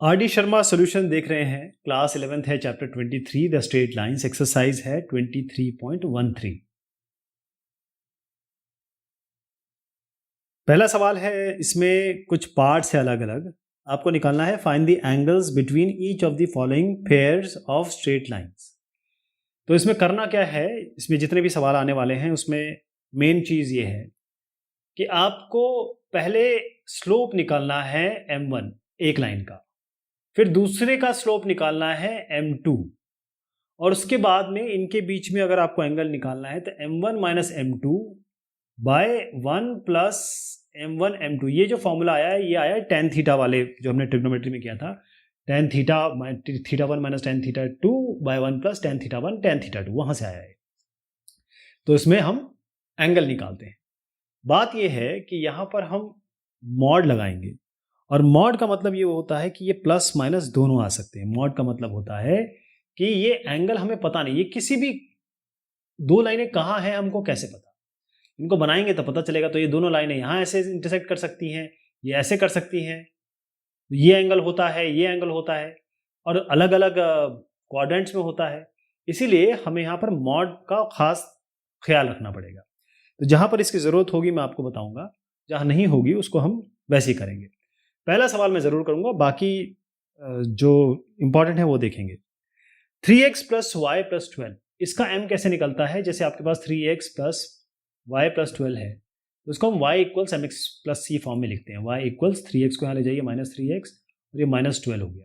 R D Sharma solution देख रहे हैं। क्लास 11th है, chapter 23 the straight lines. Exercise है 23.13। पहला सवाल है, इसमें कुछ पार्ट्स है अलग अलग, आपको निकालना है find the angles between each of the following pairs of straight lines. तो इसमें करना क्या है, इसमें जितने भी सवाल आने वाले हैं उसमें मेन चीज़ ये है कि आपको पहले स्लोप निकालना है m1 एक लाइन का, फिर दूसरे का स्लोप निकालना है m2, और उसके बाद में इनके बीच में अगर आपको एंगल निकालना है तो m1 minus m2 by 1 plus m1 m2। ये जो फॉर्मूला आया है ये आया है tan थीटा वाले जो हमने ट्रिग्नोमेट्री में किया था, tan theta theta 1 minus tan theta 2 by 1 plus tan theta 1 tan theta 2, वहां से आया है। तो इसमें हम एंगल निकालते हैं। बात यह है कि यहां पर हम मॉड लगाएंगे, और मॉड का मतलब ये होता है कि ये प्लस माइनस दोनों आ सकते हैं। मॉड का मतलब होता है कि ये एंगल हमें पता नहीं, ये किसी भी दो लाइनें कहाँ हैं हमको कैसे पता, इनको बनाएंगे तो पता चलेगा। तो ये दोनों लाइनें यहाँ ऐसे इंटरसेक्ट कर सकती हैं, ये ऐसे कर सकती हैं, ये एंगल होता है, ये एंगल होता है, और अलग अलग क्वाड्रेंट्स में होता है। इसीलिए हमें यहाँ पर मॉड का खास ख्याल रखना पड़ेगा। तो जहाँ पर इसकी ज़रूरत होगी मैं आपको बताऊंगा, जहाँ नहीं होगी उसको हम वैसे ही करेंगे। पहला सवाल मैं ज़रूर करूंगा, बाकी जो इंपॉर्टेंट है वो देखेंगे। 3x प्लस वाई प्लस 12, इसका m कैसे निकलता है? जैसे आपके पास 3x प्लस वाई प्लस 12 है तो इसको हम y equals M X plus C form में लिखते हैं। y इक्वल्स 3x को यहाँ ले जाइए माइनस 3x, और ये माइनस 12 हो गया।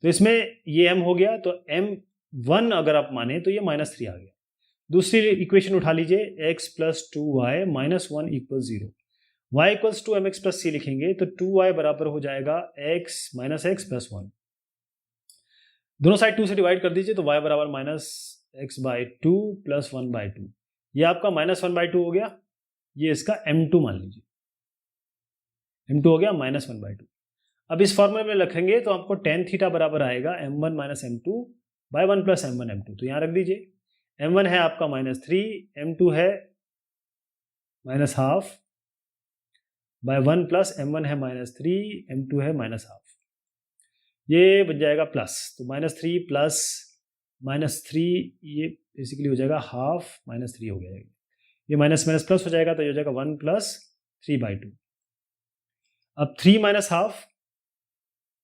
तो इसमें ये m हो गया, तो m1 अगर आप माने तो ये माइनस 3 आ गया। दूसरी इक्वेशन उठा लीजिए, x plus 2y minus 1 equal 0। y equals to M X plus C लिखेंगे तो 2y बराबर हो जाएगा x माइनस एक्स प्लस 1। दोनों साइड 2 से डिवाइड कर दीजिए तो y बराबर माइनस एक्स बाई 2 प्लस 1 बाई 2। ये आपका माइनस 1 बाई 2 हो गया, ये इसका m2 मान लीजिए, m2 हो गया माइनस 1 बाई 2। अब इस फॉर्मूले में रखेंगे तो आपको tan थीटा बराबर आएगा m1 minus m2 by 1 plus m1 m2। तो यहाँ रख दीजिए, m1 है आपका माइनस 3, m2 है minus half bye 1 plus m1 है माइनस 3, m2 है माइनस हाफ। ये बन जाएगा प्लस, तो माइनस 3 प्लस माइनस 3, ये बेसिकली हो जाएगा हाफ माइनस 3 हो गया। ये माइनस माइनस प्लस हो जाएगा तो ये हो जाएगा 1 प्लस 3 बाई 2। अब 3 माइनस हाफ,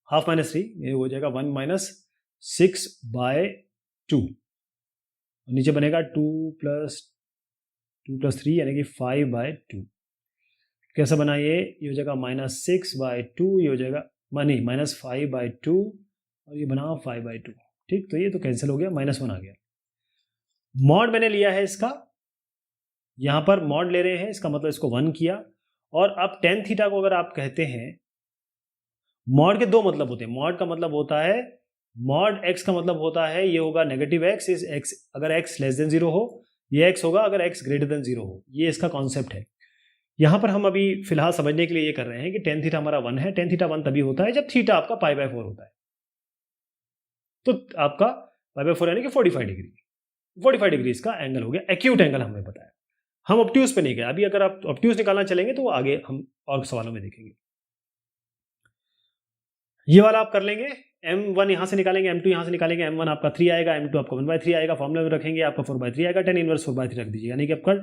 हाफ माइनस 3, ये हो जाएगा 1 माइनस 6 बाय 2। नीचे बनेगा 2 प्लस 3 यानी कि 5 बाय 2। कैसा बना ये हो जाएगा माइनस 6 बाई 2, ये हो जाएगा नहीं माइनस 5 बाई 2, और ये बना 5 बाई 2। ठीक, तो ये तो कैंसिल हो गया, माइनस 1 आ गया। मॉड मैंने लिया है इसका, यहां पर मॉड ले रहे हैं, इसका मतलब इसको 1 किया। और अब tan थीटा को अगर आप कहते हैं, मॉड के दो मतलब होते हैं। मॉड का मतलब होता है, मॉड x का मतलब होता है ये होगा नेगेटिव x इज x, अगर x लेस देन 0 हो, ये x होगा अगर x ग्रेटर देन 0 हो। ये इसका कॉन्सेप्ट है। यहां पर हम अभी फिलहाल समझने के लिए ये कर रहे हैं कि tan थीटा हमारा 1 है। tan थीटा 1 तभी होता है जब थीटा आपका पाई बाय 4 होता है। तो आपका पाई बाय 4 यानी कि 45 डिग्री, 45 डिग्री इसका एंगल हो गया। एक्यूट एंगल हमने बताया, हम ऑब्ट्यूज पे नहीं गए। अभी अगर आप ऑब्ट्यूज निकालना चलेंगे तो आगे हम और सवालों में देखेंगे। ये वाला आप कर लेंगे, m1 यहां से निकालेंगे, m2 यहां से निकालेंगे, m1 आपका 3 आएगा, m2 आपका 1/3 आएगा। फॉर्मूला में रखेंगे आपका 4/3 आएगा, tan इनवर्स 4/3 रख दीजिए, यानी कि आपका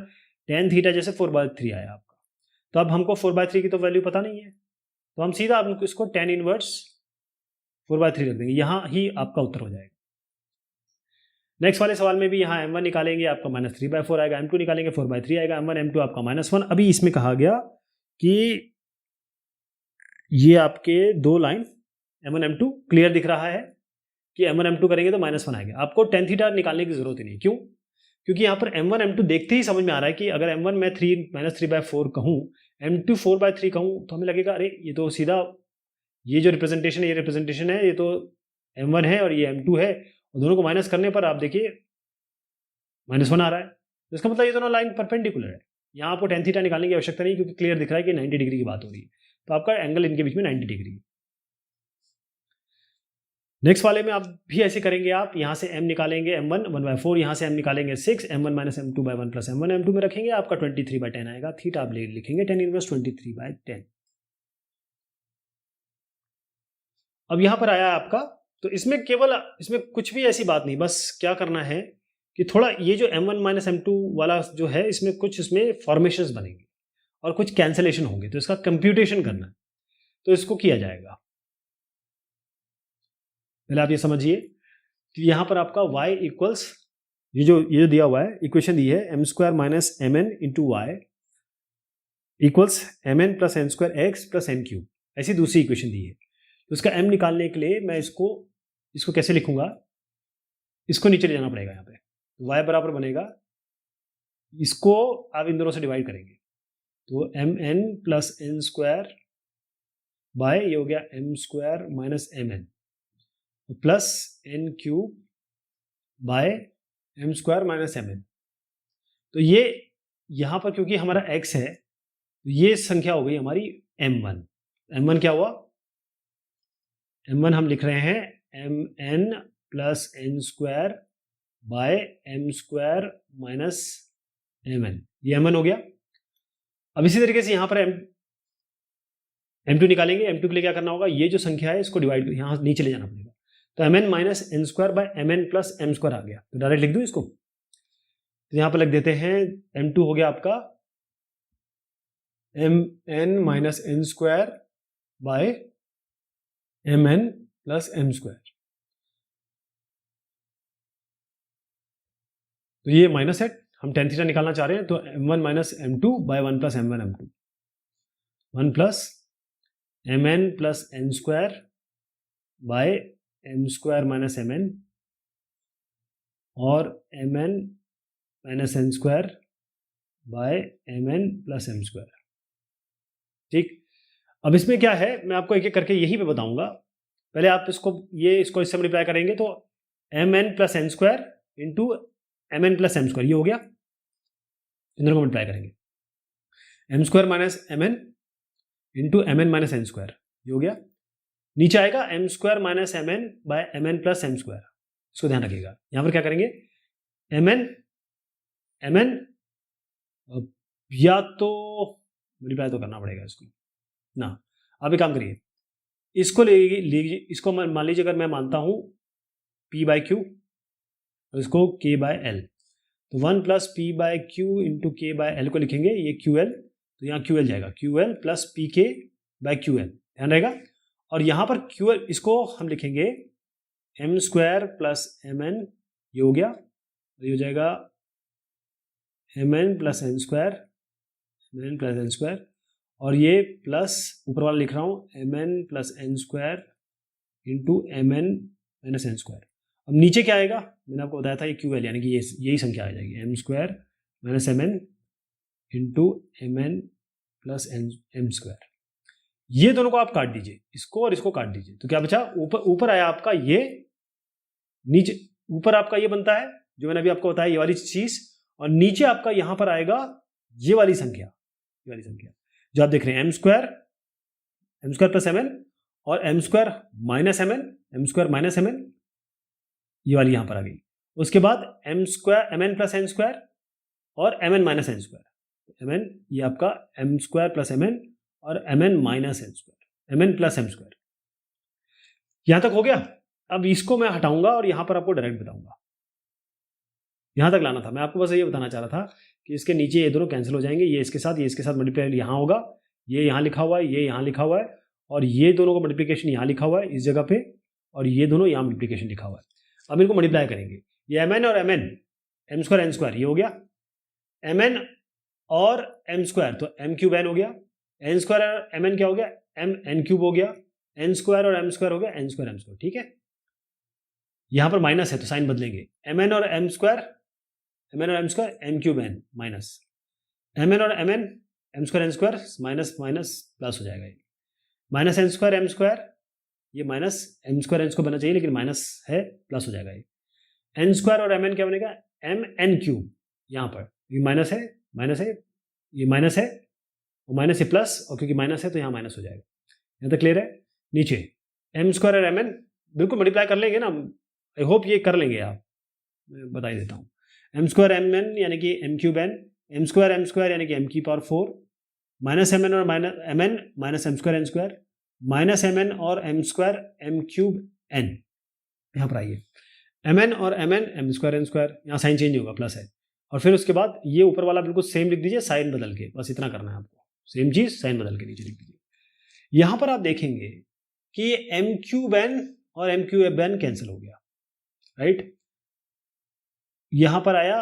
tan थीटा जैसे 4/3 आया आपका। तो अब हमको 4/3 की तो वैल्यू पता नहीं है, तो हम सीधा इसको tan इनवर्स 4/3 रख देंगे, यहां ही आपका उत्तर हो जाएगा। नेक्स्ट वाले सवाल में भी यहाँ m1 निकालेंगे, आपका माइनस 3/4 आएगा, m2 निकालेंगे 4/3 आएगा, m1 m2 आपका -1। अभी इसमें कहा गया कि ये आपके दो लाइन m1 m2 क्लियर दिख रहा है कि m1 m2 करेंगे तो -1 आएगा। आपको tan थीटा निकालने की जरूरत ही नहीं। क्यों? क्योंकि यहाँ पर m1 m2 देखते ही समझ में आ रहा है कि अगर m1 मैं 3/4 कहूँ, m2 4/3 कहूँ, तो हमें लगेगा अरे ये तो सीधा ये जो रिप्रेजेंटेशन है, ये रिप्रेजेंटेशन है, ये तो m1 है और ये m2 है, और दोनों को माइनस करने पर आप देखिए -1 आ रहा है। तो इसका मतलब ये दोनों लाइन परपेंडिकुलर है। यहाँ आपको tan थीटा निकालने की आवश्यकता नहीं, क्योंकि क्लियर दिख रहा है कि 90 डिग्री की बात हो रही है। तो आपका एंगल इनके बीच में 90 डिग्री। नेक्स्ट वाले में आप भी ऐसे करेंगे, आप यहाँ से m निकालेंगे m1 1/4, यहाँ से m निकालेंगे 6, m1 minus m2 by 1 plus m1 m2 में रखेंगे, आपका 23/10 आएगा। थीटा आप लिखेंगे tan इनवर्स 23/10। अब यहाँ पर आया आपका, तो इसमें केवल इसमें कुछ भी ऐसी बात नहीं, बस क्या करना है कि थोड़ा ये जो m1 माइनस m2 वाला जो है, इसमें कुछ इसमें फॉर्मेशंस बनेंगे और कुछ कैंसिलेशन होंगे, तो इसका कंप्यूटेशन करना है, तो इसको किया जाएगा। पहले आप ये समझिए कि यहाँ पर आपका y इक्वल्स, ये जो दिया हुआ है, इक्वेशन दी है m square minus M N into Y equals M N plus N square x plus N cube, ऐसी दूसरी इक्वेशन दी है। तो इसका m निकालने के लिए मैं इसको कैसे लिखूंगा, इसको नीचे ले जाना पड़ेगा। यहाँ पे y बराबर बनेगा, इसको आप इन दोनों से डिवाइड करेंगे, तो M N plus N square by ये हो गया M square minus M N plus N cube by M square minus M N. तो ये यहाँ पर क्योंकि हमारा x है, तो ये संख्या हो गई हमारी m1। m1 क्या हुआ, m1 हम लिख रहे हैं M N plus N square by M square minus M N, ये m1 हो गया। अब इसी तरीके से यहाँ पर m2 निकालेंगे। m2 के लिए क्या करना होगा, ये जो संख्या है इसको डिवाइड यहाँ नीचे ले जाना पड़ेगा, तो M N minus N square by M N plus M square आ गया, तो डायरेक्ट लिख दूँ इसको, तो यहाँ पर लिख देते हैं m2 हो गया आपका M N minus N square by M N plus M square, तो ये माइनस है, हम टेन थीटा निकालना चाह रहे हैं, तो m1 minus m2 by 1 plus m1 m2, 1 plus M N plus N square by M square minus M N और M N minus N square by M N plus M square. ठीक, अब इसमें क्या है मैं आपको एक एक करके यहीं पे बताऊंगा। पहले आप इसको इससे मल्टीप्लाई करेंगे, तो M N plus N square into M N plus M square, ये हो गया, इन दोनों को मल्टीप्लाई करेंगे, M square minus M N into M N minus N square, ये हो गया। नीचे आएगा M square minus M N by M N plus M square, इसको ध्यान रखिएगा। यहाँ पर क्या करेंगे, एम एन या तो मल्टीप्लाई तो करना पड़ेगा इसको ना। आप एक काम करिए, इसको लीजिए, इसको मान लीजिए अगर मैं मानता हूँ p बाई क्यू और इसको k बाय एल, तो 1 plus P by Q into K by L को लिखेंगे, ये क्यू एल, तो यहाँ क्यू एल जाएगा, Q L plus P K by Q L, ध्यान रहेगा। और यहाँ पर क्यू एल, इसको हम लिखेंगे M square plus M N, ये हो गया, ये हो जाएगा M N plus N square, M N plus N square, और ये प्लस ऊपर वाला लिख रहा हूँ M N plus N square into M N minus N square. अब नीचे क्या आएगा, मैंने आपको बताया था ये क्यू एल, यानी कि यही संख्या आ जाएगी, M square minus M N into M N plus M square. ये दोनों को आप काट दीजिए, इसको और इसको काट दीजिए, तो क्या बचा, ऊपर आया आपका ये, नीचे ऊपर आपका ये बनता है जो मैंने अभी आपको बताया, ये वाली चीज, और नीचे आपका यहां पर आएगा ये वाली संख्या जो आप देख रहे हैं, M square plus M N और M square minus M N, ये वाली यहां पर आ गई। उसके बाद M N plus N square और M N minus N square, M N, ये आपका M square plus M N और M N minus N square, M N plus M square, यहां तक हो गया। अब इसको मैं हटाऊंगा और यहां पर आपको डायरेक्ट बताऊंगा, यहां तक लाना था, मैं आपको बस ये बताना चाह रहा था कि इसके नीचे ये दोनों कैंसिल हो जाएंगे, ये इसके साथ मल्टीप्लाई यहाँ होगा, ये यहाँ लिखा हुआ है, ये यहाँ लिखा हुआ है, और ये दोनों को मल्टीप्लिकेशन यहाँ लिखा हुआ है इस जगह पे, और ये दोनों यहाँ मल्टीप्लिकेशन लिखा हुआ है। अब इनको मल्टीप्लाई करेंगे, ये एम एन और M N, M square N square, ये हो गया, एम एन और एम स्क्वायर, तो एम क्यूब एन हो गया, एन स्क्वायर और एम एन क्या हो गया, एम एन क्यूब हो गया, एन स्क्वायर और एम स्क्वायर हो गया, एन स्क्वायर एम स्क्वायर, ठीक है। यहाँ पर माइनस है तो साइन बदलेंगे, एम एन और M square M cube N minus M N और M square N square, minus minus plus हो जाएगा, ये minus N square M square, ये minus M square N square बनना चाहिए लेकिन माइनस है, प्लस हो जाएगा, ये एन स्क्वायर और एम एन क्या बनेगा, एम एन क्यूब, यहाँ पर ये माइनस है, ये माइनस है और माइनस है प्लस, और क्योंकि माइनस है तो यहाँ माइनस हो जाएगा। यहाँ तक क्लियर है। नीचे एम स्क्वायर और एम एन बिल्कुल मल्टीप्लाई कर लेंगे ना, आई होप ये कर लेंगे आप, मैं बता ही देता हूँ। एम स्क्वायर एम एन यानी कि M cube N, M square यानी कि एम की पावर 4, माइनस एम एन और M N minus M square N square, minus M N और M square M cube N, यहाँ पर आइए एम एन और M N M square N square, यहाँ साइन चेंज होगा प्लस है, और फिर उसके बाद ये ऊपर वाला बिल्कुल सेम लिख दीजिए साइन बदल के, बस इतना करना है आपको, सेम चीज साइन बदल के नीचे लिख दीजिए। यहाँ पर आप देखेंगे कि ये एम क्यूब एन और एम क्यूब एन कैंसिल हो गया, राइट, यहाँ पर आया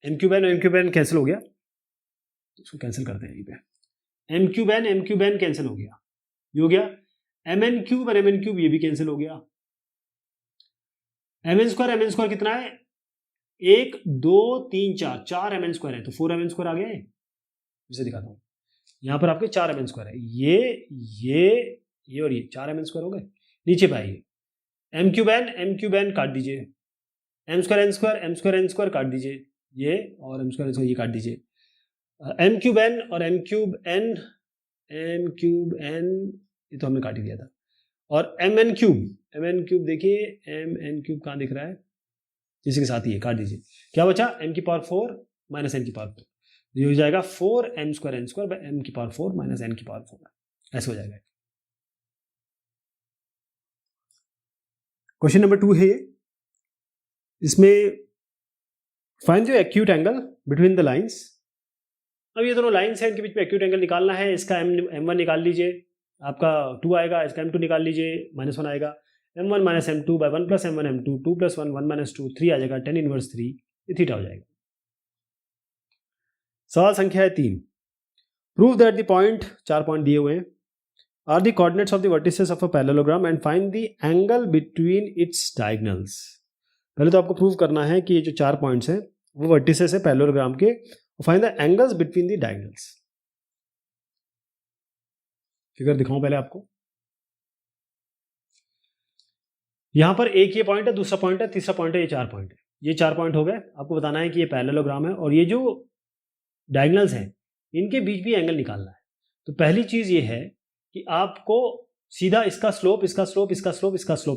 एम क्यूब एन कैंसिल हो गया, तो इसको कैंसिल करते हैं यहीं पे, एम क्यूब एन कैंसिल हो गया, ये हो गया, एम एन क्यूब और एम एन क्यूब ये भी कैंसिल हो गया, एम एन स्क्वायर कितना है, 1 2 3 4, 4 एम एन स्क्वायर है, तो 4 एम एन स्क्वायर आ गया है, इसे दिखाता हूं, यहां पर आपके 4 एम एन स्क्वायर है, ये और ये 4 एम एन स्क्वायर हो गए। नीचे पे आइए, एम क्यूब एन काट दीजिए, एम स्क्वायर काट दीजिए, ये और एम स्क्वायर ये काट दीजिए, एम क्यूब एन और एम क्यूब एन ये तो हमने काट ही दिया था, और एम एन क्यूब देखिए, एम एन क्यूब कहाँ दिख रहा है, इसी के साथ ही है, काट दीजिए, क्या बचा, एम की पावर 4 माइनस एन की पावर 4, ये हो जाएगा 4 एम स्क्वायर बाय एम की पावर 4 माइनस एन की पावर 4, ऐसे हो जाएगा। क्वेश्चन नंबर 2 है ये, इसमें find the acute angle between the lines. अब ये दोनों लाइंस हैं, इनके बीच में एक्यूट एंगल निकालना है, इसका m1 निकाल लीजिए, आपका 2 आएगा, इसका m2 निकाल लीजिए, -1 आएगा, m1 minus m2 by 1 plus m1 m2, 2 प्लस 1 1 माइनस 2 3 आ जाएगा, tan इनवर्स 3, ये थीटा हो जाएगा। सवाल संख्या है 3, prove that the point, 4 point दिए हुए हैं, are the coordinates of the vertices of a parallelogram and find the angle between its diagonals. पहले तो आपको प्रूव करना है कि ये जो 4 पॉइंट्स हैं वो वर्टिसेस है पैरेललोग्राम के, find the angles between the diagonals. Figure दिखाऊं पहले आपको, यहां पर एक ये पॉइंट है, दूसरा पॉइंट है, तीसरा पॉइंट है, ये 4 पॉइंट है, ये 4 पॉइंट हो गए। आपको बताना है कि ये पैरेललोग्राम है और ये जो डायगोनल्स हैं इनके बीच भी एंगल निकालना है। तो पहली चीज ये है कि आपको सीधा इसका स्लोप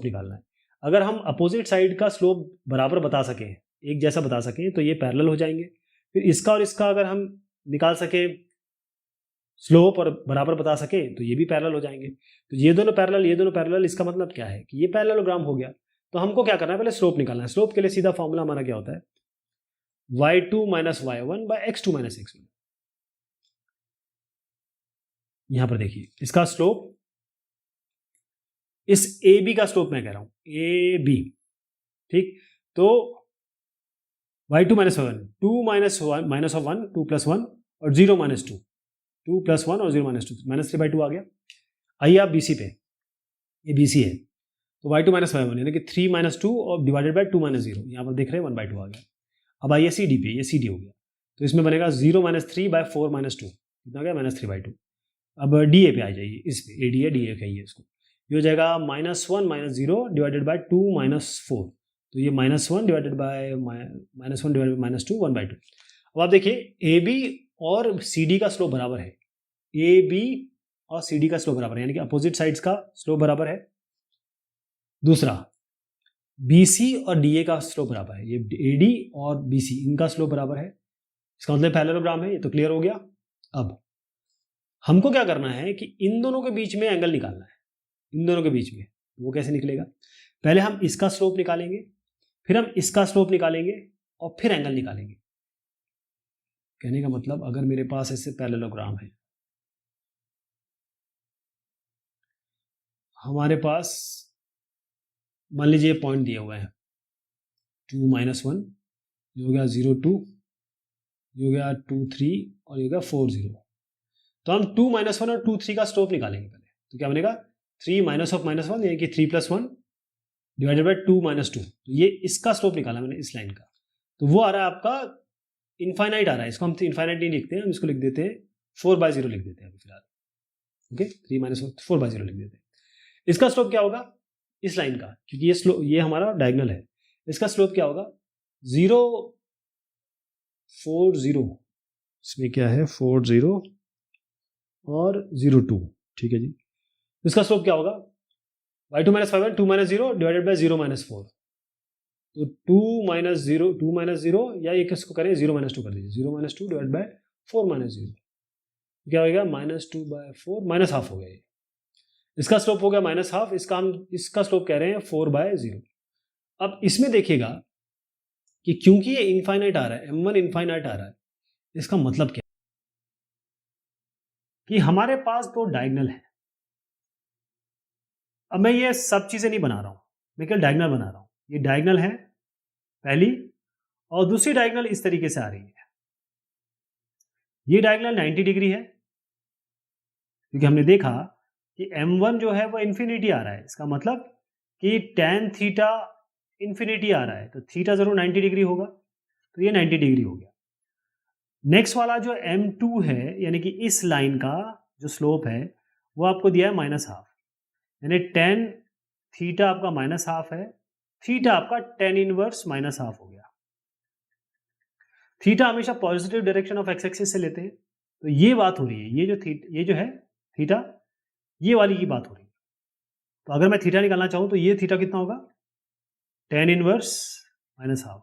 निकालना है। अगर हम अपोजिट साइड का स्लोप बराबर बता सकें, एक जैसा बता सकें, तो ये पैरेलल हो जाएंगे। फिर इसका और इसका अगर हम निकाल सके स्लोप और बराबर बता सके तो ये भी पैरेलल हो जाएंगे। तो ये दोनों पैरेलल, इसका मतलब क्या है कि ये पैरेललोग्राम हो गया। तो हमको क्या करना है, पहले स्लोप निकालना है। स्लोप के लिए सीधा फॉर्मूला हमारा क्या होता है, y2 minus y1 bye x2 minus x1। यहां पर देखिए इसका स्लोप, इस AB का स्लोप मैं कह रहा हूं, AB, ठीक। तो y2 minus y1, 2 minus of 1, 2 प्लस 1 और 0 माइनस 2, 2 प्लस 1 और 0 माइनस 2, माइनस 3/2 आ गया। आइए आप BC पे, ये BC है, तो y2 माइनस y1 यानी कि 3 माइनस 2 और डिवाइडेड बाय 2 माइनस 0, यहाँ पर देख रहे हैं 1/2 आ गया। अब आइए CD पे, ये CD हो गया, तो इसमें बनेगा 0 माइनस 3 बाय 4 माइनस 2, कितना आ गया, माइनस 3/2। अब DA पे आ जाइए, इस पे AD है, DA कहिए इसको, ये हो जाएगा -1 माइनस 0 डिवाइडेड बाय 2 माइनस 4, तो ये -1 डिवाइडेड बाय -2 1/2। अब आप देखिए AB और CD का स्लोप बराबर है, AB और CD का स्लोप बराबर है, यानी कि अपोजिट साइड्स का स्लोप बराबर है। दूसरा BC और DA का स्लोप बराबर है, ये AD और BC इनका स्लोप बराबर है, इसका मतलब पैरेललोग्राम है, ये तो क्लियर हो गया। अब हमको क्या करना है कि इन दोनों के बीच में एंगल निकालना है, इन दोनों के बीच में। वो कैसे निकलेगा, पहले हम इसका स्लोप निकालेंगे, फिर हम इसका स्लोप निकालेंगे और फिर एंगल निकालेंगे। कहने का मतलब अगर मेरे पास ऐसे पैरेललोग्राम है, हमारे पास मान लीजिए पॉइंट दिए हुए हैं 2 माइनस 1, ये हो गया 0 2, ये हो गया 2 3 और ये हो गया 4 0। तो हम 2 माइनस 1 और 2 3 का स्लोप निकालेंगे पहले। तो क्या बनेगा 3 माइनस ऑफ -1 यानी कि 3 प्लस 1 डिवाइडेड बाय 2 माइनस 2। तो ये इसका स्लोप निकाला मैंने इस लाइन का, तो वो आ रहा है आपका इनफाइनाइट आ रहा है। इसको हम इनफाइनाइट नहीं लिखते हैं, हम इसको लिख देते हैं 4/0 लिख देते हैं अभी फिलहाल। ओके, 3 माइनस 4/0 लिख देते हैं। इसका स्लोप क्या होगा इस लाइन का, क्योंकि ये हमारा डायगोनल है। इसका स्लोप क्या होगा 0 4 0, इसमें क्या है 4 0 और 0 2, ठीक है जी। इसका स्लोप क्या होगा y2 minus 5 2 minus 0 divided by 0 minus 4। तो 2 माइनस 0 या ये किसको करें 0 माइनस 2 कर दीजिए, 0 माइनस 2 डिवाइड बाय 4 माइनस 0, क्या होगा -2/4 माइनस हाफ हो गया ये। इसका स्लोप हो गया -12, इसका स्लोप कह रहे हैं 4/0। अब इसमें देखिएगा कि क्योंकि ये इनफाइनाइट आ रहा है, m1 इनफाइनाइट आ रहा है, इसका मतलब क्या कि हमारे पास दो डायगोनल है। अब मैं ये सब चीजें नहीं बना रहा हूं, मैं केवल डायगोनल बना रहा हूं। ये डायगोनल है पहली, और दूसरी डायगोनल इस तरीके से आ रही है। ये डायगोनल 90 डिग्री है, क्योंकि हमने देखा कि m1 जो है वो इन्फिनिटी आ रहा है। इसका मतलब कि tan थीटा इन्फिनिटी आ रहा है, तो थीटा जरूर 90 डिग्री होगा, तो ये 90 डिग्री हो गया। नेक्स्ट वाला जो m2 है, यानी कि इस लाइन का जो स्लोप है वो आपको दिया है -12, यानी tan थीटा आपका -12 है, थीटा आपका tan इनवर्स -12 हो गया। थीटा हमेशा positive direction of x axis से लेते हैं, तो ये बात हो रही है, ये जो है थीटा, ये वाली की बात हो रही है। तो अगर मैं थीटा निकालना चाहूं तो ये थीटा कितना होगा, tan इनवर्स -12।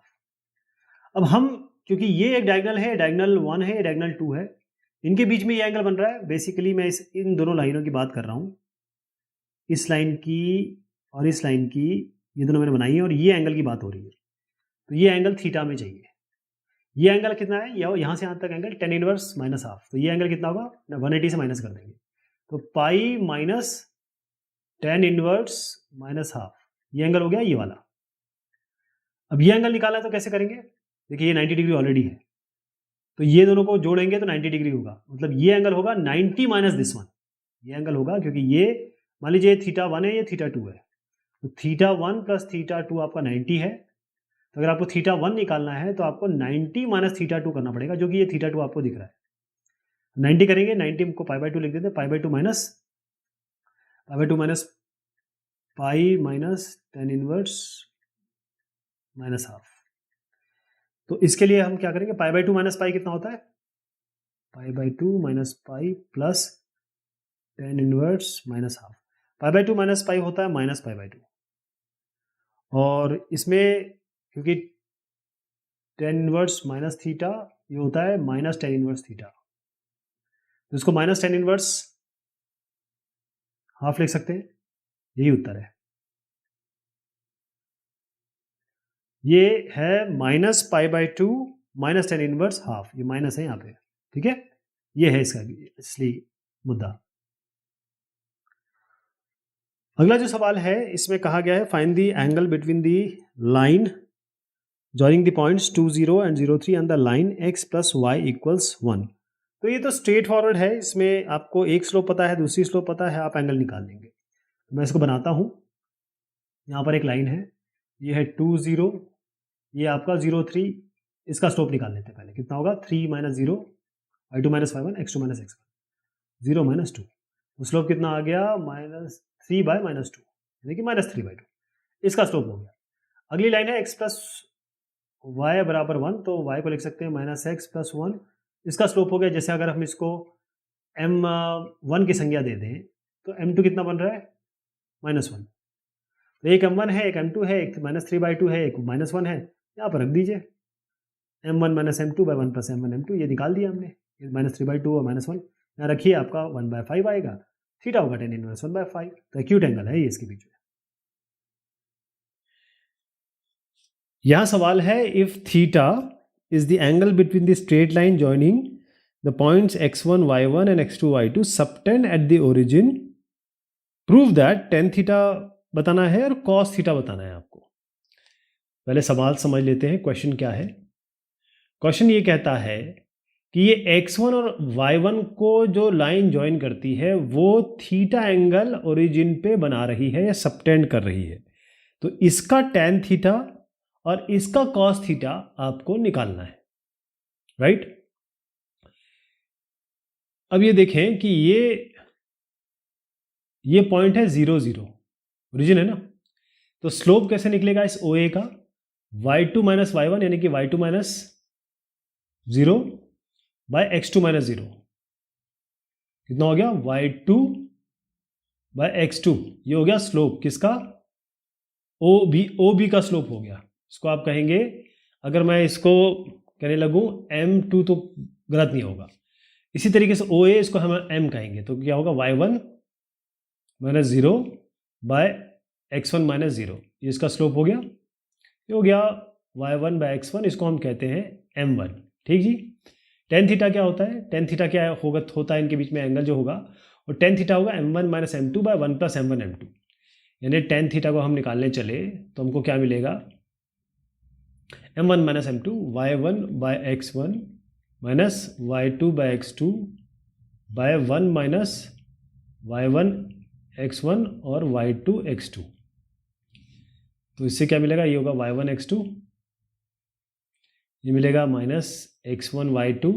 अब हम, क्योंकि ये एक डायगोनल है, डायगोनल 1 है, डायगोनल 2 है, इनके बीच में ये एंगल बन रहा है। बेसिकली मैं इन दोनों लाइनों की बात कर रहा हूं, इस लाइन की और इस लाइन की, ये दोनों मैंने बनाई है, और ये एंगल की बात हो रही है। तो ये एंगल थीटा में चाहिए। ये एंगल कितना है, यहाँ से यहाँ तक एंगल tan इनवर्स -12, तो ये एंगल कितना होगा, 180 से माइनस कर देंगे, तो पाई माइनस tan इनवर्स -12, ये एंगल हो गया ये वाला। अब ये एंगल निकालना है तो कैसे करेंगे, देखिए ये 90 डिग्री ऑलरेडी है, तो ये दोनों को जोड़ेंगे तो 90 डिग्री होगा, मतलब ये एंगल होगा 90 माइनस दिस वन। ये एंगल होगा, क्योंकि ये मान लीजिए थीटा 1 है, ये थीटा 2 है, तो थीटा 1 प्लस थीटा 2 आपका 90 है। तो अगर आपको थीटा 1 निकालना है तो आपको 90 माइनस थीटा 2 करना पड़ेगा, जो कि ये थीटा 2 आपको दिख रहा है। 90 करेंगे, 90 को π/2 लिख देते हैं, π/2 minus pi minus tan inverse -12। तो इसके लिए हम क्या करेंगे, π/2 माइनस पाई कितना होता है, π/2 minus pi plus tan inverse -12। π/2 minus pi होता है -π/2, और इसमें क्योंकि tan इनवर्स माइनस थीटा ये होता है माइनस tan इनवर्स थीटा, तो इसको माइनस tan इनवर्स हाफ लिख सकते हैं, यही उत्तर है। ये है -π/2 माइनस tan इनवर्स हाफ, ये माइनस है यहाँ पे, ठीक है, ये है इसका इसलिए मुद्दा। अगला जो सवाल है इसमें कहा गया है find the angle between the line joining the points 2, 0 and 0, 3 and the line x plus Y equals 1। तो ये तो स्ट्रेट फॉरवर्ड है, इसमें आपको एक स्लोप पता है, दूसरी स्लोप पता है, आप एंगल निकाल लेंगे। तो मैं इसको बनाता हूँ, यहाँ पर एक लाइन है, ये है 2, 0, ये आपका 0, 3, इसका स्लोप निकाल लेते हैं पहले, कितना होगा 3 minus 0, y2 minus 5 1, x2 minus x1, 0 minus 2, तो स्लोप कितना आ गया -3/-2, यानी कि -3/2, इसका स्लोप हो गया। अगली लाइन है x प्लस वाई बराबर 1, तो y को लिख सकते हैं -x प्लस 1, इसका स्लोप हो गया। जैसे अगर हम इसको m1 की संज्ञा दे दें तो m2 कितना बन रहा है, -1, तो एक m1 है, एक m2 है, एक -3/2 है, एक -1 है, यहाँ पर रख दीजिए m1 minus m2 by 1 plus m1 m2, ये निकाल दिया हमने, -3/2 और -1 यहाँ रखिए, आपका 1/5 आएगा, थीटा होगा tan इनवर्स 1/5, तो एक्यूट एंगल है ये इसके बीच में। यहाँ सवाल है if theta is the angle between the straight line joining the points x1 y1 and x2 y2 subtend at the origin, prove that tan theta बताना है और cos थीटा बताना है आपको। पहले सवाल समझ लेते हैं, क्वेश्चन क्या है। क्वेश्चन ये कहता है कि ये x1 और y1 को जो लाइन ज्वाइन करती है वो थीटा एंगल ओरिजिन पे बना रही है या सबटेंड कर रही है, तो इसका tan थीटा और इसका cos थीटा आपको निकालना है, राइट। अब ये देखें कि ये पॉइंट है 0, 0, ओरिजिन है ना, तो स्लोप कैसे निकलेगा इस OA का, y2 माइनस y1 यानी कि y2 minus 0 bye x2 minus 0, कितना हो गया y2 बाय x2, ये हो गया स्लोप किसका, OB का स्लोप हो गया। इसको आप कहेंगे, अगर मैं इसको कहने लगूं m2 तो गलत नहीं होगा, इसी तरीके से OA इसको हम m कहेंगे, तो क्या होगा y1 minus 0 bye x1 minus 0, ये इसका स्लोप हो गया। ये हो गया y1 बाय x1, इसको हम कहते हैं m1। ठीक जी। टेन थीटा क्या होता है? टेन थीटा क्या होता है इनके बीच में एंगल जो होगा, और टेन थीटा होगा m1 minus m2 by 1 plus m1 m2। यानी टेन थीटा को हम निकालने चले तो हमको क्या मिलेगा? m1 minus m2 y1 by x1 minus y2 by x2 by 1 minus y1 x1 और y2 x2। तो इससे क्या मिलेगा? ये होगा y1 x2, ये मिलेगा minus x1 y2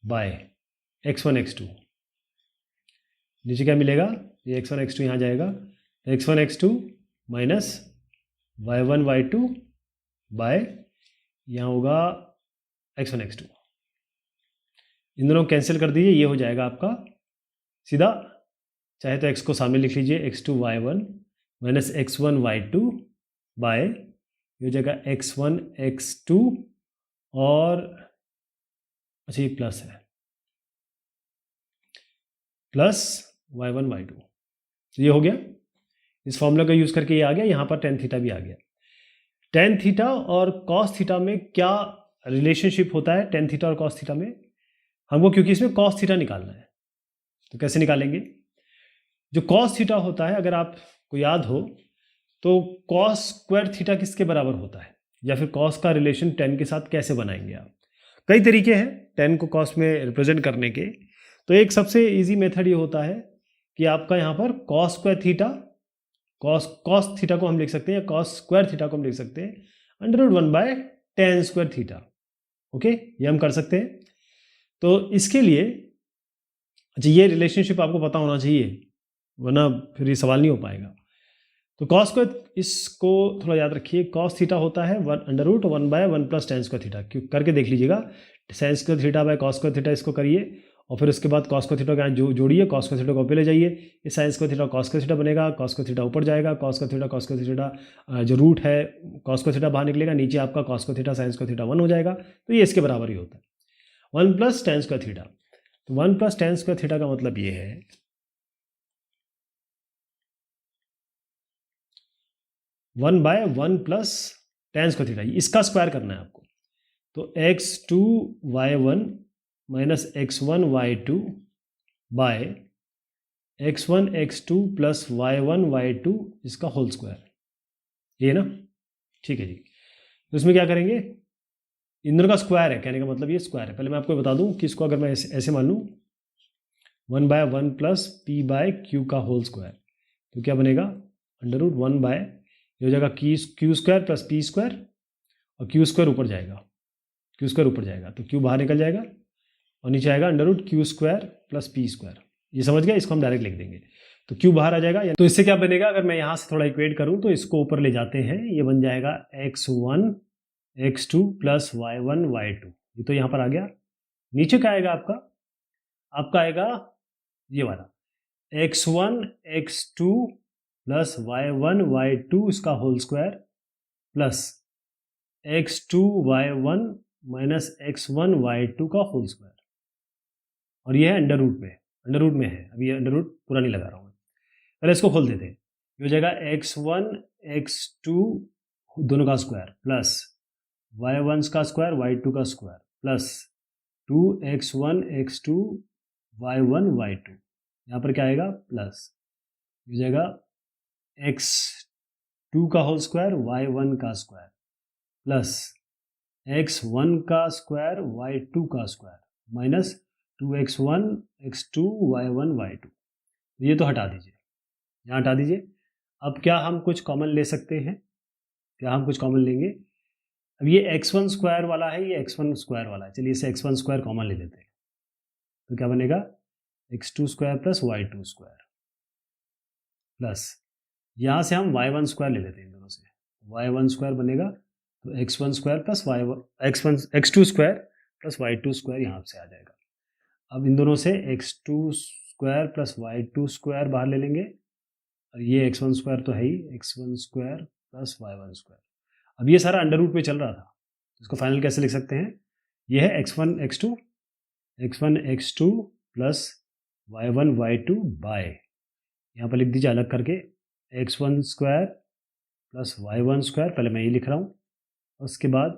bye x1 x2। नीचे क्या मिलेगा? ये x1 x2 यहाँ जाएगा, x1 x2 minus y1 y2 bye यहाँ होगा x1 x2। इन दोनों कैंसिल कर दीजिए, ये हो जाएगा आपका सीधा, चाहे तो x को सामने लिख लीजिए, x2 y1 minus x1 y2 bye ये हो जाएगा x1 x2 और अच्छा ये प्लस है, प्लस y1 y2। तो ये हो गया। इस फॉर्मूला का यूज़ करके ये आ गया, यहाँ पर टेन थीटा भी आ गया। टेन थीटा और कॉस थीटा में क्या रिलेशनशिप होता है? टेन थीटा और कॉस थीटा में हमको, क्योंकि इसमें कॉस थीटा निकालना है, तो कैसे निकालेंगे? जो कॉस थीटा होता है, अगर आपको याद हो तो कॉस स्क्वायर थीटा किसके बराबर होता है, या फिर कॉस का रिलेशन टेन के साथ कैसे बनाएंगे आप? कई तरीके हैं टेन को कॉस में रिप्रेजेंट करने के। तो एक सबसे इजी मेथड ये होता है कि आपका यहाँ पर cos square theta, cos theta को हम लिख सकते हैं, या कॉस स्क्वायर थीटा को हम लिख सकते हैं √1 by ten square theta. Okay, ये हम कर सकते हैं। तो इसके लिए अच्छा ये रिलेशनशिप आपको पता होना चाहिए, वरना फिर ये सवाल नहीं हो पाएगा। तो कॉस स्क्वायर, इसको थोड़ा याद रखिए, कॉस थीटा होता है √1 by 1 plus tan square theta. क्यों करके देख लीजिएगा, sine square theta by cos square theta, इसको करिए और फिर उसके बाद कॉस स्क्वायर थीटा का जोड़िए, कॉस स्क्वायर थीटा को ऊपर ले जाइए, ये sign square theta cos square theta बनेगा, कॉस स्क्वायर थीटा ऊपर जाएगा, कॉस स्क्वायर थीटा जो रूट है कॉस स्क्वायर थीटा बाहर निकलेगा, नीचे आपका cos square theta sine square theta 1 हो जाएगा। तो ये इसके बराबर ही होता है 1 प्लस टेन स्क्वायर थीटा। तो 1 प्लस टेन स्क्वायर थीटा का मतलब ये है 1 by 1 plus tan square theta, इसका स्क्वायर करना है आपको। तो x2 y1 minus x1 y2 bye x1 x2 plus y1 y2 इसका होल स्क्वायर, ये ना? ठीक है जी। तो इसमें क्या करेंगे? इन दोनों का स्क्वायर है, कहने का मतलब ये स्क्वायर है। पहले मैं आपको बता दूं कि इसको अगर मैं ऐसे मान लूँ 1 by 1 plus P by Q का होल स्क्वायर, तो क्या बनेगा? √1 बाय, ये हो जाएगा Q square plus P square, और क्यू स्क्वायर ऊपर जाएगा, क्यू स्क्वायर ऊपर जाएगा तो क्यू बाहर निकल जाएगा, और नीचे आएगा √Q square plus P square. ये समझ गया? इसको हम डायरेक्ट लिख देंगे, तो क्यू बाहर आ जाएगा। तो इससे क्या बनेगा? अगर मैं यहाँ से थोड़ा इक्वेट करूँ तो इसको ऊपर ले जाते हैं, ये बन जाएगा x1 x2 plus y1 y2। ये तो यहाँ पर आ गया। नीचे क्या आएगा आपका? आपका आएगा ये वाला x1 x2 plus y1 y2 इसका whole square plus x2 y1 minus x1 y2 का होल स्क्वायर, और ये है अंडर रूट में है। अभी ये अंडर रूट पूरा नहीं लगा रहा हूँ, पहले इसको खोल देते हैं। ये हो जाएगा x1 x2 दोनों का स्क्वायर प्लस y1 का स्क्वायर y2 का square plus 2x1 x2 y1 y2। यहाँ पर क्या आएगा? प्लस हो जाएगा x2 का होल स्क्वायर y1 का स्क्वायर प्लस x1 का स्क्वायर y2 का square minus 2x1 x2 y1 y2। ये तो हटा दीजिए, यहाँ हटा दीजिए। अब क्या हम कुछ कॉमन ले सकते हैं? क्या हम कुछ कॉमन लेंगे? अब ये x1 स्क्वायर वाला है, ये x1 स्क्वायर वाला है, चलिए इसे x1 स्क्वायर कॉमन ले लेते हैं। तो क्या बनेगा? x2 square plus y2 square plus यहाँ से हम y1 स्क्वायर ले लेते हैं, इन दोनों से y1 स्क्वायर बनेगा, तो x1 square plus x2 square plus y2 square यहाँ से आ जाएगा। अब इन दोनों से x2 square plus y2 square बाहर ले लेंगे, और ये x1 स्क्वायर तो है ही, x1 square plus y1 square. अब ये सारा अंडर रूट में चल रहा था, इसको फाइनल कैसे लिख सकते हैं? ये है x1 x2 plus y1 y2 bye यहाँ पर लिख दीजिए अलग करके x1 square plus y1 square, पहले मैं ये लिख रहा हूँ, उसके बाद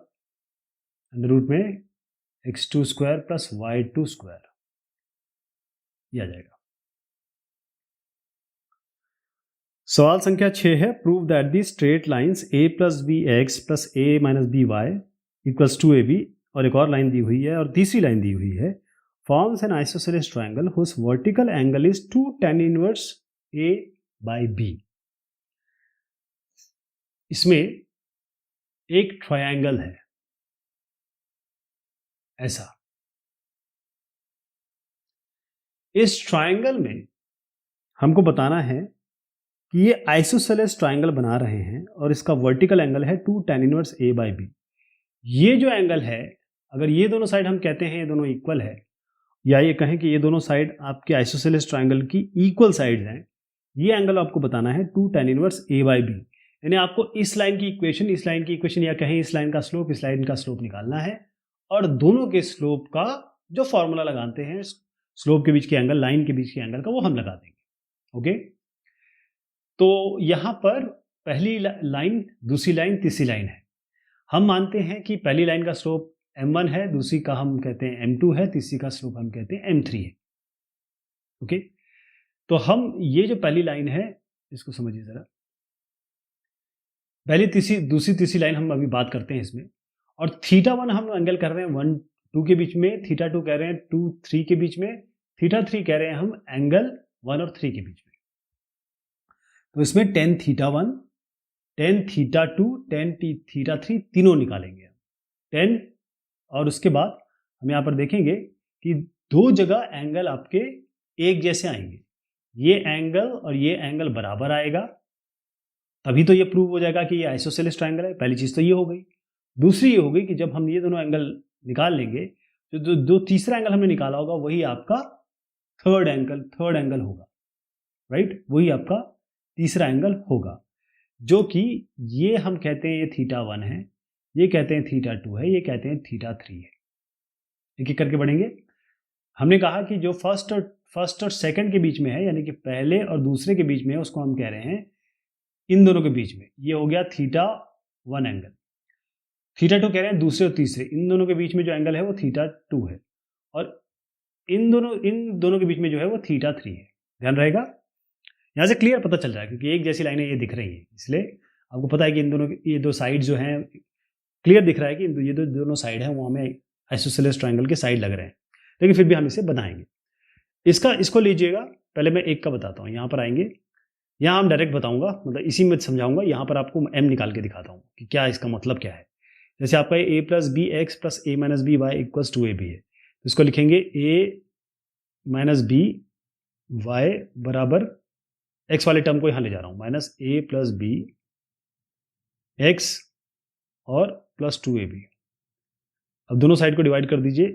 अंडर रूट में x2 square plus y2 square, ये आ जाएगा। सवाल संख्या 6 है, prove that the straight lines a plus B X plus a minus B Y equals two AB, और एक और लाइन दी हुई है और तीसरी लाइन दी हुई है, forms an isosceles triangle whose vertical angle is 2 tan inverse A by B। इसमें एक ट्रायंगल है ऐसा, इस ट्रायंगल में हमको बताना है कि ये आइसोसेलेस ट्रायंगल बना रहे हैं और इसका वर्टिकल एंगल है 2 tan inverse A by B। ये जो एंगल है, अगर ये दोनों साइड हम कहते हैं ये दोनों इक्वल है, या ये कहें कि ये दोनों साइड आपके आइसोसेलेस ट्रायंगल की इक्वल साइड्स हैं, ये एंगल आपको बताना है 2 tan inverse A by B। यानी आपको इस लाइन की इक्वेशन, या कहें इस लाइन का स्लोप निकालना है, और दोनों के स्लोप का जो फॉर्मूला लगाते हैं स्लोप के बीच के एंगल, लाइन के बीच के एंगल का, वो हम लगा देंगे। ओके, तो यहां पर पहली लाइन, दूसरी लाइन, तीसरी लाइन है। हम मानते हैं कि पहली लाइन का स्लोप m1 है, दूसरी का हम कहते हैं m2 है, तीसरी का स्लोप हम कहते हैं m3 है। ओके, तो हम ये जो पहली लाइन है इसको समझिए जरा, पहली दूसरी तीसरी लाइन हम अभी बात करते हैं इसमें, और θ1 हम एंगल कर रहे हैं 1 2 के बीच में, θ2 कह रहे हैं 2 3 के बीच में, θ3 कह रहे हैं हम एंगल 1 और 3 के बीच में। तो इसमें tan θ1, tan θ2, tan θ3 तीनों निकालेंगे हम, tan, और उसके बाद हम यहाँ पर देखेंगे कि दो जगह एंगल आपके एक जैसे आएंगे, ये एंगल और ये एंगल बराबर आएगा, तभी तो ये प्रूव हो जाएगा कि ये आइसोसेलेस ट्रायंगल है। पहली चीज तो ये हो गई। दूसरी ये हो गई कि जब हम ये दोनों एंगल निकाल लेंगे, जो तीसरा एंगल हमने निकाला होगा वही आपका थर्ड एंगल होगा, राइट, वही आपका तीसरा एंगल होगा, जो कि ये हम कहते हैं ये θ1 है, ये कहते हैं θ2 है, ये कहते हैं θ3 है। एक एक करके बढ़ेंगे। हमने कहा कि जो फर्स्ट और सेकंड के बीच में है, यानी कि पहले और दूसरे के बीच में है, उसको हम कह रहे हैं इन दोनों के बीच में, ये हो गया θ1 एंगल। θ2 कह रहे हैं दूसरे और तीसरे, इन दोनों के बीच में जो एंगल है वो θ2 है, और इन दोनों के बीच में जो है वो θ3 है। ध्यान रहेगा, यहाँ से क्लियर पता चल रहा है क्योंकि एक जैसी लाइनें ये दिख रही हैं, इसलिए आपको पता है कि इन दोनों ये दो साइड जो हैं, क्लियर दिख रहा है कि ये दोनों साइड हैं वो हमें आइसोसेलेस ट्रायंगल के साइड लग रहे हैं, लेकिन फिर भी हम इसे बनाएंगे। इसको लीजिएगा, पहले मैं एक का बताता हूँ। यहाँ पर आएंगे, यहाँ हम डायरेक्ट बताऊंगा, मतलब इसी में समझाऊंगा। यहाँ पर आपको m निकाल के दिखाता हूँ कि क्या इसका मतलब क्या है। जैसे आपका a plus B X plus a minus B Y equals two AB है, तो इसको लिखेंगे a माइनस बी वाई बराबर, x वाले टर्म को यहाँ ले जा रहा हूँ, minus a plus B X और प्लस 2AB। अब दोनों साइड को डिवाइड कर दीजिए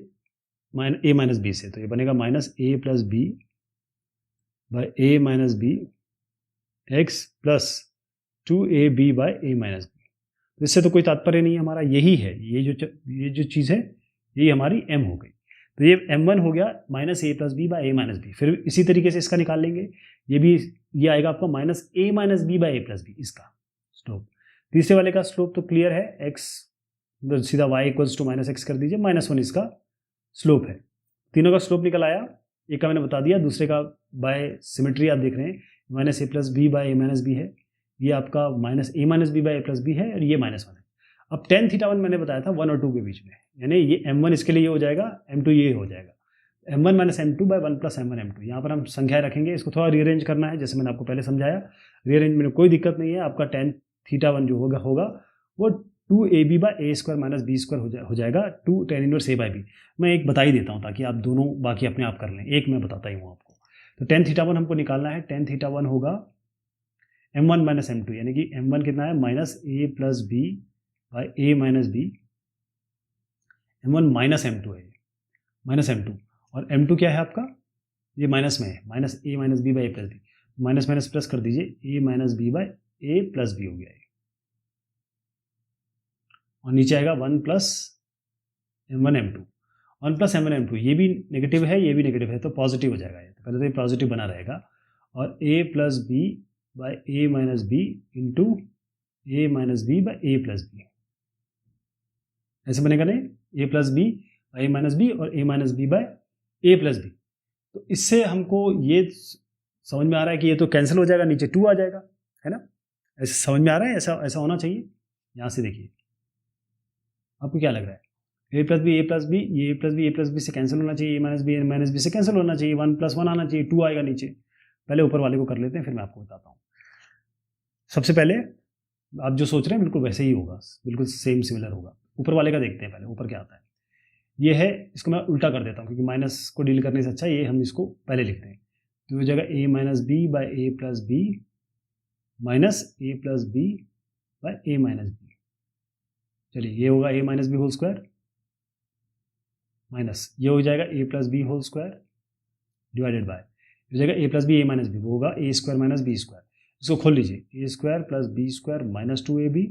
a माइनस बी से, तो ये बनेगा minus a plus B by a minus B X plus 2AB by a minus B. इससे तो कोई तात्पर्य नहीं है हमारा, यही है, ये जो चीज़ है यही हमारी m हो गई। तो ये m1 हो गया minus a plus B by a minus B. फिर इसी तरीके से इसका निकाल लेंगे, ये आएगा आपका minus a minus B by a plus B, इसका स्लोप। तीसरे वाले का स्लोप तो क्लियर है, x सीधा y equals to minus X कर दीजिए, -1 इसका स्लोप है। तीनों का स्लोप निकल आया, एक का मैंने बता दिया, दूसरे का बाय सिमेट्री आप देख रहे हैं, minus a plus B by a minus B है, ये आपका minus a minus B by a plus B है, और ये -1 है। अब tan θ1 मैंने बताया था 1 और 2 के बीच में, यानी ये m1 इसके लिए ये हो जाएगा, m2 ये हो जाएगा, m1 minus m2 by 1 plus m1 m2। यहाँ पर हम संख्याएं रखेंगे, इसको थोड़ा रीअरेंज करना है, जैसे मैंने आपको पहले समझाया। रीअरेंज में कोई दिक्कत नहीं है, आपका tan θ1 जो होगा वो 2AB by a square minus b square हो जाएगा, 2 tan inverse a by b। मैं एक बता ही देता हूँ ताकि आप दोनों बाकी अपने आप कर लें, एक मैं बताता ही हूँ आपको। तो tan θ1 हमको निकालना है, tan θ1 होगा m1 माइनस m2, यानी कि m1 कितना है, minus a plus B by a minus B, m1 minus m2 है, माइनस m2, और m2 क्या है आपका, ये माइनस में है, minus a minus B by a plus B, minus minus plus कर दीजिए, a minus B by a plus B हो गया है, और नीचे आएगा 1 plus m1 m2, 1 plus m1 m2, ये भी नेगेटिव है, ये भी नेगेटिव है, तो पॉजिटिव हो जाएगा ये, तो पहले तो ये पॉजिटिव बना रहेगा, और a plus B by A minus B into A minus B by A plus B, ऐसे बनेगा नहीं, a plus B by A minus B और A minus B by A plus B. तो इससे हमको ये समझ में आ रहा है कि ये तो कैंसिल हो जाएगा, नीचे 2 आ जाएगा, है ना। ऐसे समझ में आ रहा है, ऐसा ऐसा होना चाहिए। यहाँ से देखिए आपको क्या लग रहा है, ए प्लस बी ये ए प्लस बी से कैंसिल होना चाहिए, ए माइनस बी से कैंसिल होना चाहिए, 1 + 1 आना चाहिए, 2 आएगा नीचे। पहले ऊपर वाले को कर लेते हैं, फिर मैं आपको बताता हूँ। सबसे पहले आप जो सोच रहे हैं बिल्कुल वैसे ही होगा, बिल्कुल सेम सिमिलर होगा। ऊपर वाले का देखते हैं पहले, ऊपर क्या आता है। ये है, इसको मैं उल्टा कर देता हूँ क्योंकि माइनस को डील करने से अच्छा ये हम इसको पहले लिखते हैं। तो हो जाएगा A minus B by A plus B minus A plus B by A minus B. चलिए ये होगा A minus B whole square minus ये हो जाएगा A plus B whole square divided by हो जाएगा A plus B A minus B, वो होगा A square minus B square. इसको खोल लीजिए, A square plus B square minus 2ab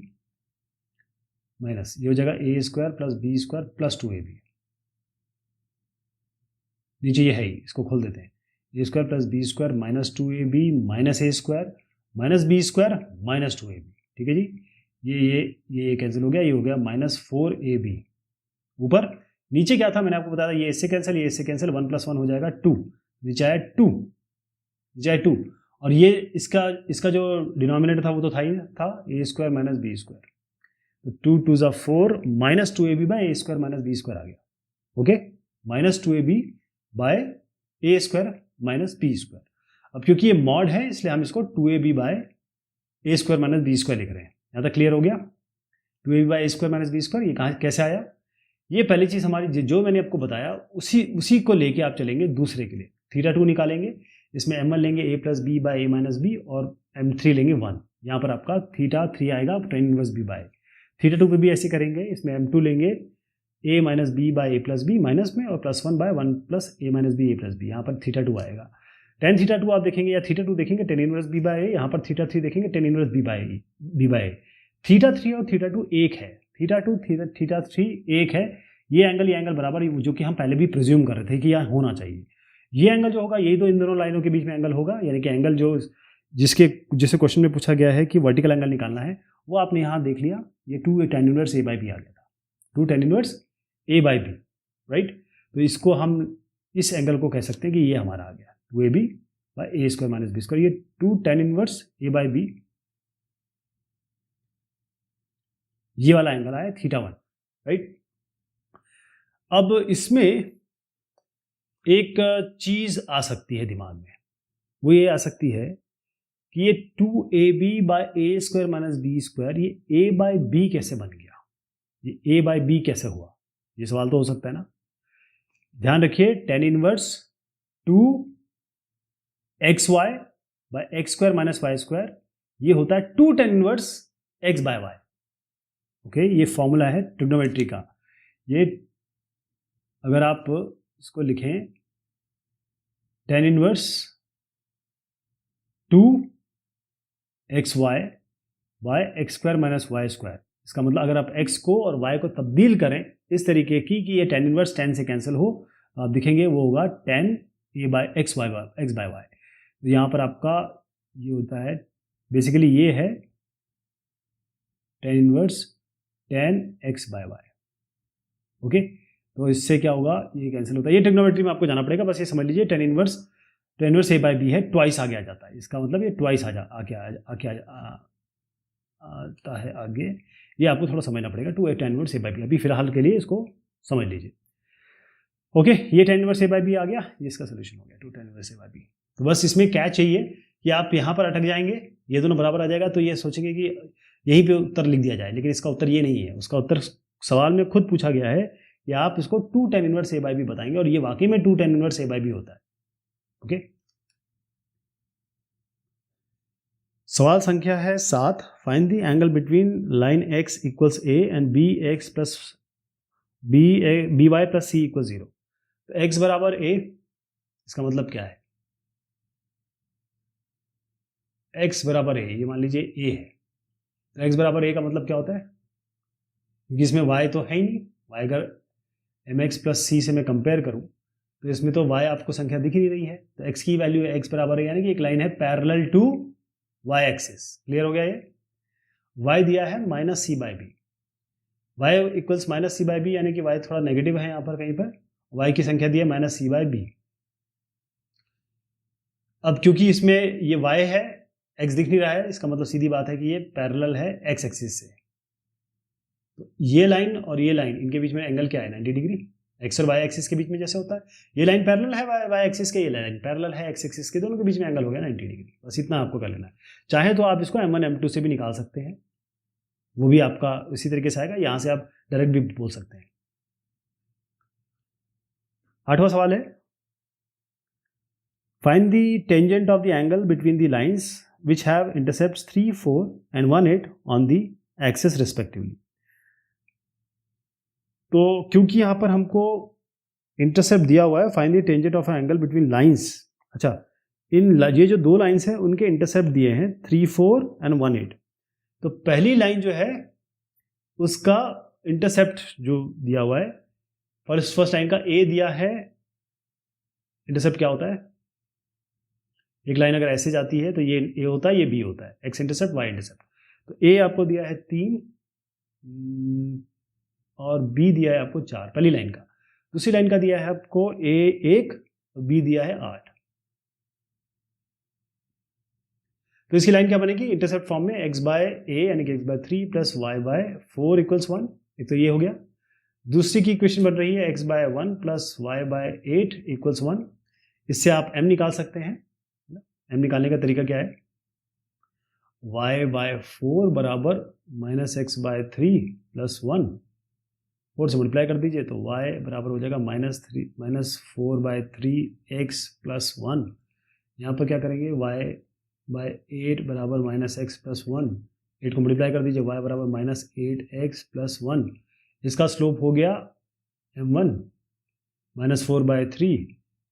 minus ये हो जाएगा A square plus B square plus 2ab। नीचे ये है ही, इसको खोल देते हैं, A square plus B square minus 2ab minus A square minus B square minus 2ab। ठीक है जी, ये कैंसिल हो गया, ये हो गया माइनस 4ab। ऊपर नीचे क्या था मैंने आपको बताया, ये इससे कैंसिल 1 + 1 हो जाएगा 2, नीचे आया 2 और ये इसका जो डिनोमिनेटर था वो तो था ही था, A square minus B square. तो 2 × 2 = 4 minus 2ab by A square minus B square आ गया। Okay, minus 2ab by A square minus B square. अब क्योंकि ये मॉड है इसलिए हम इसको 2ab by A square minus B square लिख रहे हैं। यहाँ तक क्लियर हो गया। 2ab by A square minus B square, ये कहाँ कैसे आया, ये पहली चीज़ हमारी जो मैंने आपको बताया उसी को लेके आप चलेंगे दूसरे के लिए। θ2 निकालेंगे, इसमें m1 लेंगे a plus B by A minus B और m3 लेंगे 1। यहाँ पर आपका θ3 आएगा tan इनवर्स b बाय। θ2 पे भी ऐसे करेंगे, इसमें m2 लेंगे a minus B by A plus B minus में और plus 1 by 1 plus A minus B A plus B. यहाँ पर θ2 आएगा। tan θ2 आप देखेंगे या θ2 देखेंगे tan इनवर्स b बाय ए, यहाँ पर θ3 देखेंगे tan इनवर्स b बाय ए। θ3 और θ2 एक है, θ3 एक है। ये एंगल बराबर, जो कि हम पहले भी प्रिज्यूम कर रहे थे कि यहाँ होना चाहिए। ये एंगल जो होगा यही तो इन दोनों लाइनों के बीच में एंगल होगा, यानी कि एंगल जो जिसे क्वेश्चन में पूछा गया है कि वर्टिकल एंगल निकालना है, वो आपने यहाँ देख लिया, ये 2 tan inverse a by B आ गया था, 2 tan inverse a by B, right. तो इसको हम इस एंगल को कह सकते हैं कि ये हमारा आ गया 2ab by A square minus B square. ये 2 tan inverse a by B, ये वाला एंगल आया θ1, राइट। अब इसमें एक चीज आ सकती है दिमाग में, वो ये आ सकती है कि ये 2ab by A square minus B square, ये a बाई बी कैसे बन गया, ये a बाई बी कैसे हुआ, ये सवाल तो हो सकता है ना। ध्यान रखिए, tan inverse 2xy by X square minus Y square, ये होता है 2 tan इनवर्स x बाय वाई। ओके, ये फॉर्मूला है ट्रिग्नोमेट्री का। ये अगर आप इसको लिखें, tan inverse 2xy by X square minus Y square. इसका मतलब अगर आप x को और y को तब्दील करें इस तरीके की कि ये tan इनवर्स tan से कैंसिल हो, आप दिखेंगे वो होगा tan a by X by Y. तो यहाँ पर आपका ये होता है, बेसिकली ये है tan inverse tan x by Y. Okay, तो इससे क्या होगा, ये कैंसिल होता है। ये ट्रिग्नोमेट्री में आपको जाना पड़ेगा, बस ये समझ लीजिए tan inverse a by B है, ट्वाइस आगे आ जाता है, इसका मतलब ये ट्वाइस आता है आगे। ये आपको थोड़ा समझना पड़ेगा, 2 tan inverse a by B. अभी फिलहाल के लिए इसको समझ लीजिए। ओके, ये tan inverse a by B आ गया, ये इसका सोल्यूशन हो गया 2 tan inverse a by B. तो बस इसमें क्या चाहिए कि आप यहाँ पर अटक जाएंगे, ये दोनों बराबर आ जाएगा, तो ये सोचेंगे कि यहीं पे उत्तर लिख दिया जाए, लेकिन इसका उत्तर ये नहीं है। उसका उत्तर सवाल में खुद पूछा गया है कि आप इसको 2 tan inverse a by B बताएंगे, और ये वाकई में 2 tan inverse a by B होता है। ओके, सवाल संख्या है 7। Find the angle between line x equals a and bx plus by plus c equal 0। तो x बराबर a, इसका मतलब क्या है, x बराबर a, ये मान लीजिए a है, तो x बराबर a का मतलब क्या होता है, क्योंकि इसमें y तो है ही नहीं। y अगर mx प्लस c से मैं कंपेयर करूं तो इसमें तो y आपको संख्या दिख ही नहीं रही है, तो x की वैल्यू है x बराबर है, यानी कि एक लाइन है parallel to y axis. Clear हो गया ये। y दिया है minus C by B, y equals minus C by B, यानी कि y थोड़ा नेगेटिव है यहाँ पर कहीं पर, y की संख्या दी है माइनस सी बाई बी। अब क्योंकि इसमें ये y है, x दिख नहीं रहा है, इसका मतलब सीधी बात है कि ये पैरेलल है x एक्सिस से। तो ये लाइन और ये लाइन, इनके बीच में एंगल क्या है, 90 डिग्री। x और y एक्सिस के बीच में जैसे होता है, ये लाइन पैरेलल है y एक्सिस के, ये लाइन पैरेलल है x एक्सिस के, दोनों के बीच में एंगल हो गया 90 डिग्री। बस इतना आपको कर लेना है। चाहे तो आप इसको m1 m2 से भी निकाल सकते हैं, वो भी आपका इसी तरीके से आएगा। यहाँ से आप डायरेक्ट भी बोल सकते हैं। 8वां सवाल है, find the tangent of the angle between the lines which have intercepts 3, 4 and 1, 8 on the axis respectively. तो क्योंकि यहाँ पर हमको इंटरसेप्ट दिया हुआ है, find the tangent of angle between lines. अच्छा, ये जो दो लाइंस हैं उनके इंटरसेप्ट दिए हैं 3, 4 एंड 1, 8। तो पहली लाइन जो है उसका इंटरसेप्ट जो दिया हुआ है, फर्स्ट लाइन का ए दिया है। इंटरसेप्ट क्या होता है, एक लाइन अगर ऐसे जाती है तो ये ए होता है, ये बी होता है, एक्स इंटरसेप्ट वाई इंटरसेप्ट। तो ए आपको दिया है 3 और बी दिया है आपको 4 पहली लाइन का। दूसरी लाइन का दिया है आपको ए 1 और बी दिया है 8। तो इसकी लाइन क्या बनेगी, इंटरसेप्ट फॉर्म में x बाय ए यानी कि x by 3 plus y by 4 equals 1। एक तो ये हो गया। दूसरी की इक्वेशन बन रही है x by 1 plus y by 8 equals 1। इससे आप m निकाल सकते हैं। m निकालने का तरीका क्या है, y बाय 4 बराबर माइनस एक्स बाय 3 प्लस 1, 4 से मल्टीप्लाई कर दीजिए तो y बराबर हो जाएगा माइनस 4 बाय 3 एक्स प्लस 1। यहाँ पर क्या करेंगे, y बाय 8 बराबर माइनस एक्स प्लस 1, 8 को मल्टीप्लाई कर दीजिए, y बराबर माइनस 8x प्लस 1। इसका स्लोप हो गया m1 माइनस 4 बाय 3,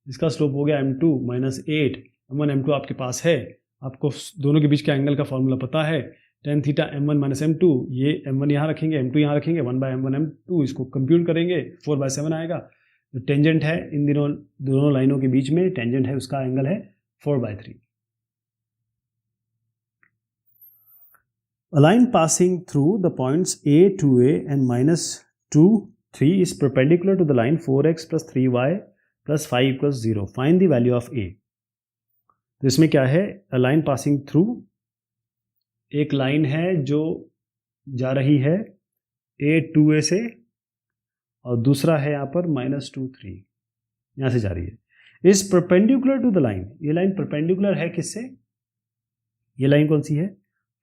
इसका स्लोप हो गया m2 माइनस 8। m1 m2 आपके पास है, आपको दोनों के बीच के एंगल का फॉर्मूला पता है, tan theta m1 minus m2। ये m1 यहाँ रखेंगे, m2 यहाँ रखेंगे, 1 बाय m1 m2, इसको कंप्यूट करेंगे, 4 बाय 7 आएगा। तो टेंजेंट है इन दोनों लाइनों के बीच में, टेंजेंट है उसका एंगल है 4 bye 3। A line passing through the points A, 2A and minus 2, 3 is perpendicular to the line 4x plus 3y plus 5 equals 0. Find the value of A. तो इसमें क्या है, a line passing through, एक line है जो जा रही है A 2A से और दूसरा है यहाँ पर माइनस 2 3, यहाँ से जा रही है। Is perpendicular to the line, ये लाइन परपेंडिकुलर है किससे, ये लाइन कौन सी है,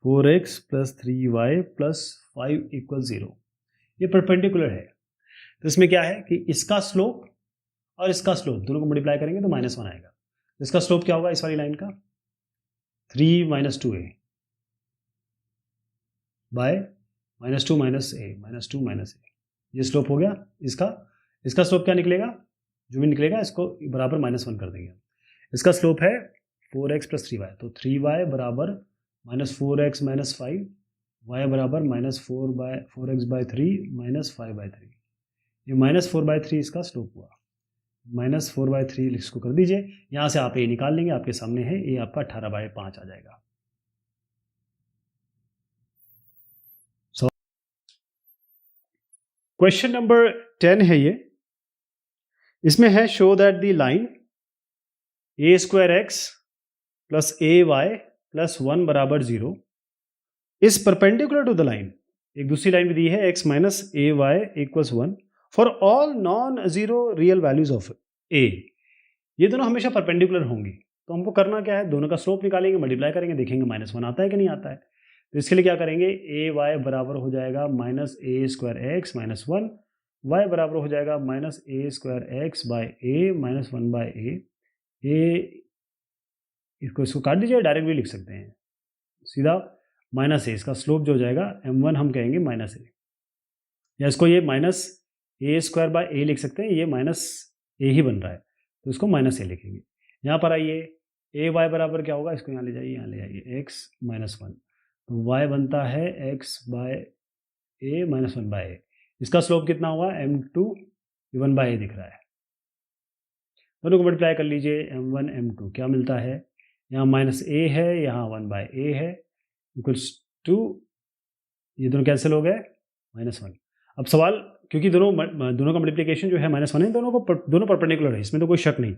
4x plus 3y plus 5 equal 0, ये परपेंडिकुलर है। तो इसमें क्या है कि इसका स्लोप और इसका स्लोप दोनों को मल्टीप्लाई करेंगे तो माइनस 1 आएगा। इसका स्लोप क्या होगा इस वाली लाइन का, 3 minus 2a bye minus 2 minus a, minus 2 minus a, ये स्लोप हो गया इसका। इसका स्लोप क्या निकलेगा, जो भी निकलेगा इसको बराबर माइनस 1 कर देंगे। इसका स्लोप है 4x प्लस 3y, तो 3y बराबर माइनस 4x माइनस 5, y बराबर minus 4x by 3 minus 5 by 3। ये माइनस 4 बाय 3 इसका स्लोप हुआ, माइनस 4 बाय 3 इसको कर दीजिए। यहाँ से आप ए निकाल लेंगे, आपके सामने है ए आपका 18 बाय 5 आ जाएगा। क्वेश्चन नंबर 10 है ये, इसमें है show that the line a square x plus a y plus 1 बराबर 0 is perpendicular to the line, एक दूसरी लाइन भी दी है x minus a y equals 1 for all non zero real values of a। ये दोनों हमेशा परपेंडिकुलर होंगी, तो हमको करना क्या है, दोनों का स्लोप निकालेंगे, मल्टीप्लाई करेंगे, देखेंगे माइनस 1 आता है कि नहीं आता है। तो इसके लिए क्या करेंगे, ए वाई बराबर हो जाएगा minus A square x minus 1, Y बराबर हो जाएगा minus A square x bye A minus 1 bye ए, इसको काट दीजिए, डायरेक्ट भी लिख सकते हैं सीधा माइनस ए, इसका स्लोप जो हो जाएगा m1 हम कहेंगे माइनस ए, या इसको ये माइनस ए स्क्वायर बाय ए लिख सकते हैं, ये माइनस ए ही बन रहा है तो इसको माइनस ए लिखेंगे। यहाँ पर आइए ए वाई बराबर क्या होगा, इसको यहाँ ले जाइए, यहाँ ले जाइए x माइनस 1, तो y बनता है x by A minus 1 bye ए। इसका स्लोप कितना हुआ m2, 1 बाय ए दिख रहा है। दोनों को मल्टीप्लाई कर लीजिए, m1 m2 क्या मिलता है, यहाँ -a है, यहाँ 1/a है, इक्वल्स टू, ये दोनों कैंसिल हो गए, -1। अब सवाल, क्योंकि दोनों का मल्टीप्लिकेशन जो है -1 है, दोनों परपेंडिकुलर है, इसमें तो कोई शक नहीं।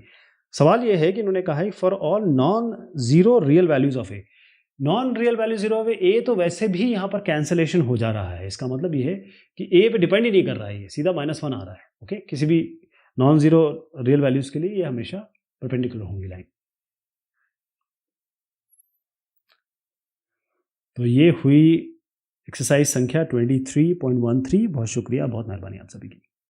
सवाल ये है कि इन्होंने कहा है for all non zero real values of A, non real value zero of A तो वैसे भी यहाँ पर कैंसिलेशन हो जा रहा है, इसका मतलब ये है कि ए पे डिपेंड ही नहीं कर रहा है, ये सीधा -1 आ रहा है। ओके, किसी भी नॉन जीरो रियल वैल्यूज के लिए ये हमेशा परपेंडिकुलर होंगी लाइन। तो ये हुई एक्सरसाइज संख्या 23.13। बहुत शुक्रिया, बहुत मेहरबानी आप सभी की।